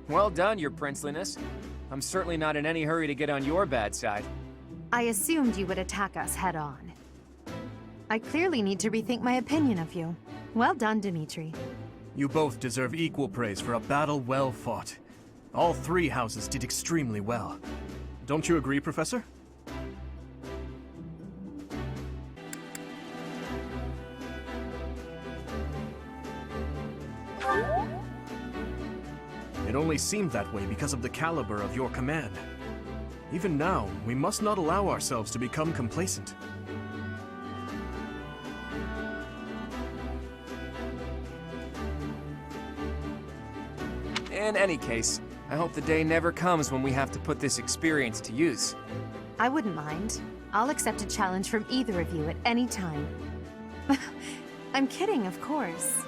Well done, your princeliness. I'm certainly not in any hurry to get on your bad side. I assumed you would attack us head-on. I clearly need to rethink my opinion of you. Well done, Dimitri. You both deserve equal praise for a battle well fought. All three houses did extremely well. Don't you agree, Professor? It only seemed that way because of the caliber of your command. Even now, we must not allow ourselves to become complacent. In any case, I hope the day never comes when we have to put this experience to use. I wouldn't mind. I'll accept a challenge from either of you at any time. I'm kidding, of course.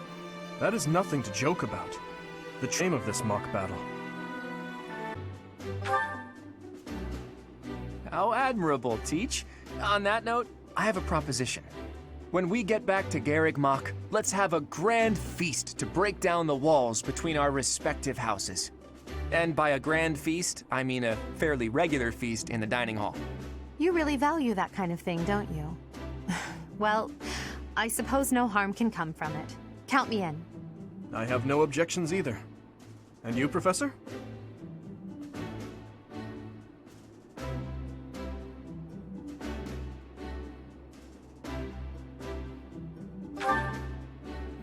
That is nothing to joke about. The shame of this mock battle. How admirable, Teach. On that note, I have a proposition. When we get back to Garreg Mach, let's have a grand feast to break down the walls between our respective houses. And by a grand feast, I mean a fairly regular feast in the dining hall. You really value that kind of thing, don't you? Well, I suppose no harm can come from it. Count me in. I have no objections either. And you, Professor?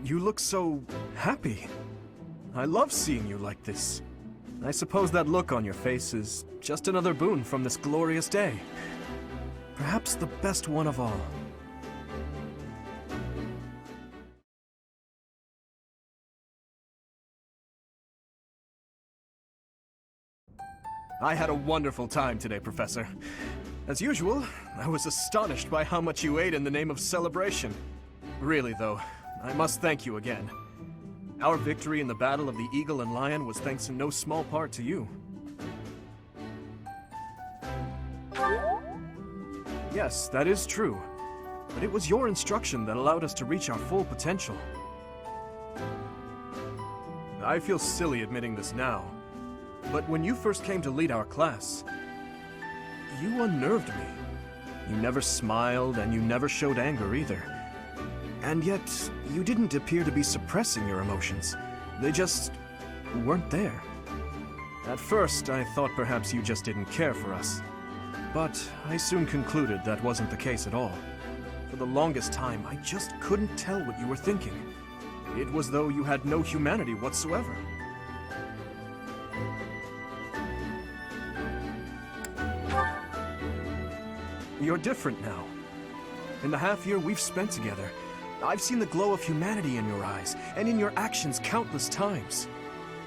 You look so happy. I love seeing you like this. I suppose that look on your face is just another boon from this glorious day. Perhaps the best one of all. I had a wonderful time today, Professor. As usual, I was astonished by how much you ate in the name of celebration. Really, though, I must thank you again. Our victory in the Battle of the Eagle and Lion was thanks in no small part to you. Yes, that is true. But it was your instruction that allowed us to reach our full potential. I feel silly admitting this now, but when you first came to lead our class, you unnerved me. You never smiled and you never showed anger either. And yet, you didn't appear to be suppressing your emotions. They just weren't there. At first, I thought perhaps you just didn't care for us. But I soon concluded that wasn't the case at all. For the longest time, I just couldn't tell what you were thinking. It was though you had no humanity whatsoever. You're different now. In the half year we've spent together, I've seen the glow of humanity in your eyes, and in your actions countless times.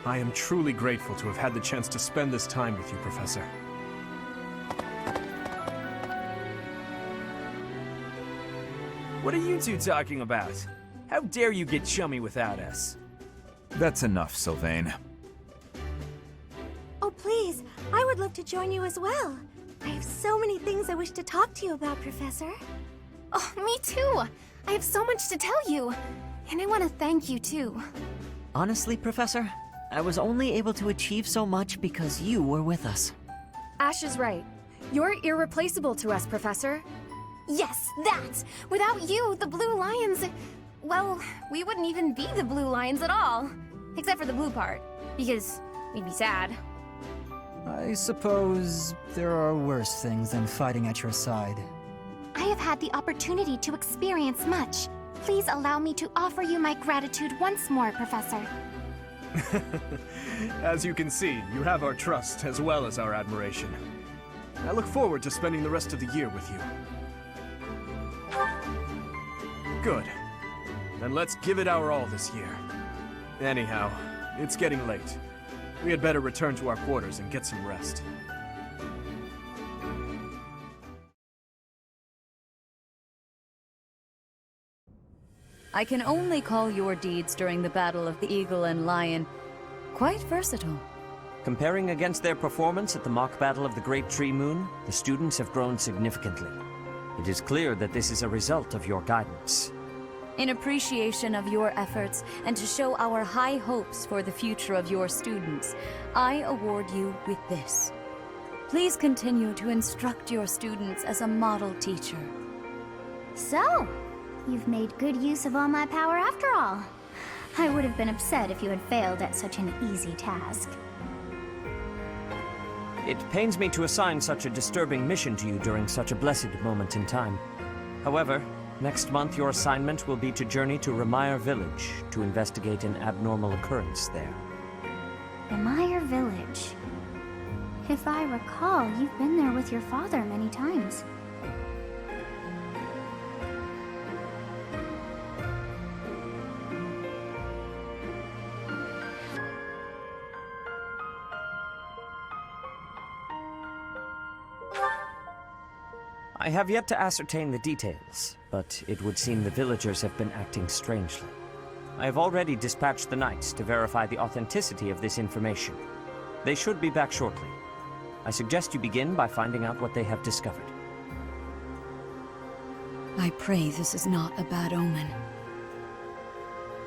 I am truly grateful to have had the chance to spend this time with you, Professor. What are you two talking about? How dare you get chummy without us? That's enough, Sylvain. Oh, please. I would love to join you as well. I have so many things I wish to talk to you about, Professor. Oh, me too! I have so much to tell you. And I want to thank you too. Honestly, Professor, I was only able to achieve so much because you were with us. Ash is right. You're irreplaceable to us, Professor. Yes, that! Without you, the Blue Lions... Well, we wouldn't even be the Blue Lions at all. Except for the blue part. Because we'd be sad. I suppose there are worse things than fighting at your side. I have had the opportunity to experience much. Please allow me to offer you my gratitude once more, Professor. As you can see, you have our trust as well as our admiration. I look forward to spending the rest of the year with you. Good. Then let's give it our all this year. Anyhow, it's getting late. We had better return to our quarters and get some rest. I can only call your deeds during the Battle of the Eagle and Lion quite versatile. Comparing against their performance at the mock battle of the Great Tree Moon, the students have grown significantly. It is clear that this is a result of your guidance. In appreciation of your efforts and to show our high hopes for the future of your students, I award you with this. Please continue to instruct your students as a model teacher. So, you've made good use of all my power after all. I would have been upset if you had failed at such an easy task. It pains me to assign such a disturbing mission to you during such a blessed moment in time. However, next month your assignment will be to journey to Remire Village to investigate an abnormal occurrence there. Remire Village. If I recall, you've been there with your father many times. I have yet to ascertain the details, but it would seem the villagers have been acting strangely. I have already dispatched the knights to verify the authenticity of this information. They should be back shortly. I suggest you begin by finding out what they have discovered. I pray this is not a bad omen.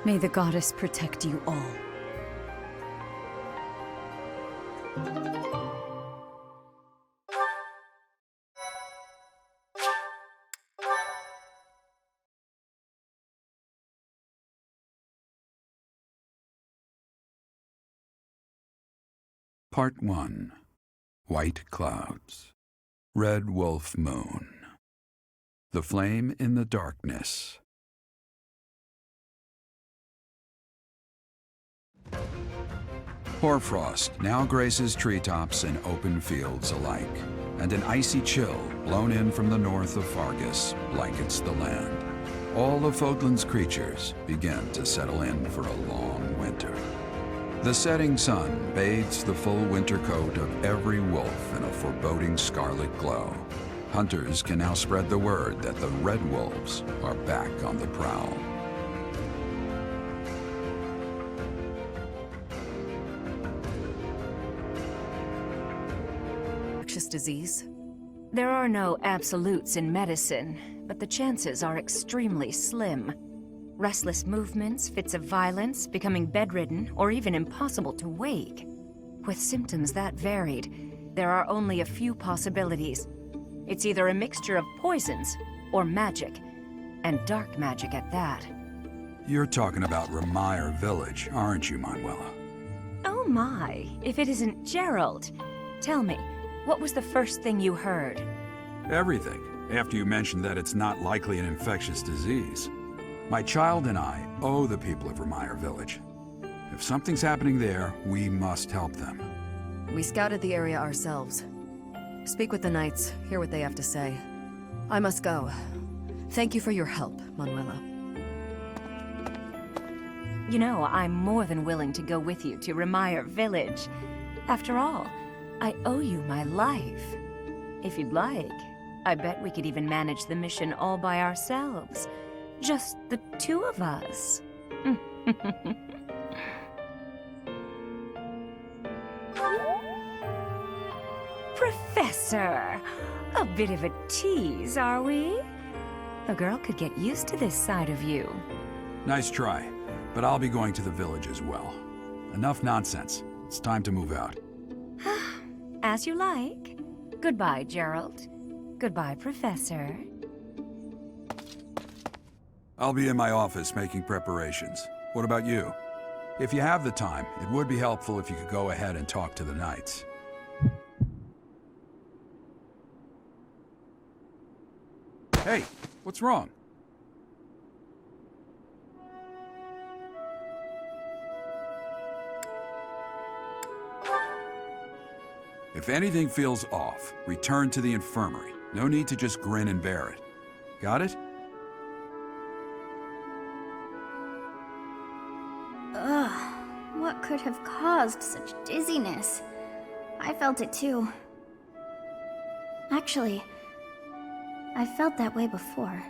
May the goddess protect you all. Part 1. White Clouds. Red Wolf Moon. The Flame in the Darkness. Hoarfrost now graces treetops and open fields alike, and an icy chill blown in from the north of Fargus blankets the land. All of Fodlan's creatures begin to settle in for a long winter. The setting sun bathes the full winter coat of every wolf in a foreboding scarlet glow. Hunters can now spread the word that the Red Wolves are back on the prowl. Infectious disease. There are no absolutes in medicine, but the chances are extremely slim. Restless movements, fits of violence, becoming bedridden, or even impossible to wake. With symptoms that varied, there are only a few possibilities. It's either a mixture of poisons or magic, and dark magic at that. You're talking about Remire Village, aren't you, Manuela? Oh my, if it isn't Gerald. Tell me, what was the first thing you heard? Everything, after you mentioned that it's not likely an infectious disease. My child and I owe the people of Remire Village. If something's happening there, we must help them. We scouted the area ourselves. Speak with the knights, hear what they have to say. I must go. Thank you for your help, Manuela. You know, I'm more than willing to go with you to Remire Village. After all, I owe you my life. If you'd like, I bet we could even manage the mission all by ourselves. Just the two of us. Professor! A bit of a tease, are we? A girl could get used to this side of you. Nice try, but I'll be going to the village as well. Enough nonsense. It's time to move out. As you like. Goodbye, Gerald. Goodbye, Professor. I'll be in my office making preparations. What about you? If you have the time, it would be helpful if you could go ahead and talk to the knights. Hey, what's wrong? If anything feels off, return to the infirmary. No need to just grin and bear it. Got it? Ugh, what could have caused such dizziness? I felt it too. Actually, I felt that way before.